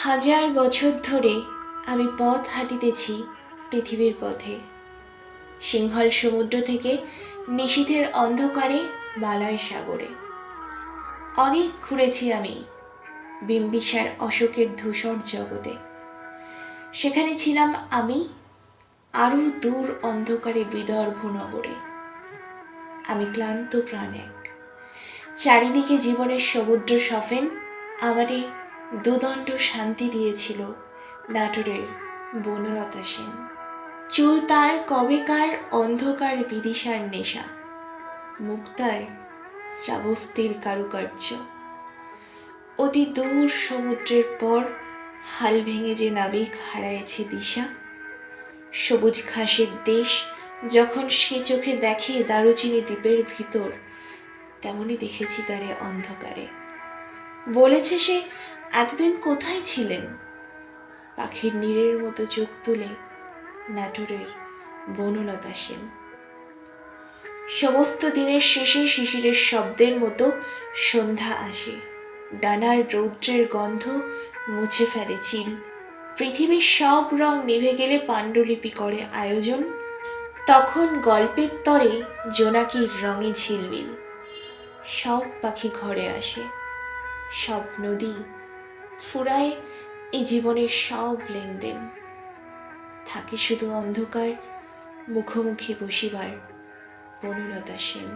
হাজার বছর ধরে আমি পথ হাঁটিতেছি পৃথিবীর পথে, সিংহল সমুদ্র থেকে নিশীথের অন্ধকারে মালয় সাগরে। অনেক ঘুরেছি আমি বিম্বিসার অশোকের ধূসর জগতে। সেখানে ছিলাম আমি আরও দূর অন্ধকারে বিদর্ভ নগরে। আমি ক্লান্ত প্রাণ এক, চারিদিকে জীবনের সমুদ্র সফেন আমারে দুদণ্ড শান্তি দিয়েছিল নাটোরের বনলতা সেন। চুল তার কবেকার অন্ধকার বিদিশার নেশা, মুক্তার শ্রাবস্তির কারুকার্য। অতি দূর সমুদ্রের পর হাল ভেঙে যে নাবিক হারায়েছে দিশা, সবুজ ঘাসের দেশ যখন সে চোখে দেখে দারুচিনি দ্বীপের ভিতর, তেমনি দেখেছি তারে অন্ধকারে। বলেছে সে এতদিন কোথায় ছিলেন, পাখির নীড়ের মতো চোখ তুলে নাটোরের বনলতা সেন। সমস্ত দিনের শেষে শিশিরের শব্দের মতো সন্ধ্যা আসে, ডানার রৌদ্রের গন্ধ মুছে ফেলে চিল। পৃথিবীর সব রং নিভে গেলে পাণ্ডুলিপি করে আয়োজন, তখন গল্পের তরে জোনাকির রঙে ঝিলমিল। সব পাখি ঘরে আসে, সব নদী ফুরায় এই জীবনের সব লেনদেন। থাকে শুধু অন্ধকার মুখোমুখি বসিবার বনলতা সেন।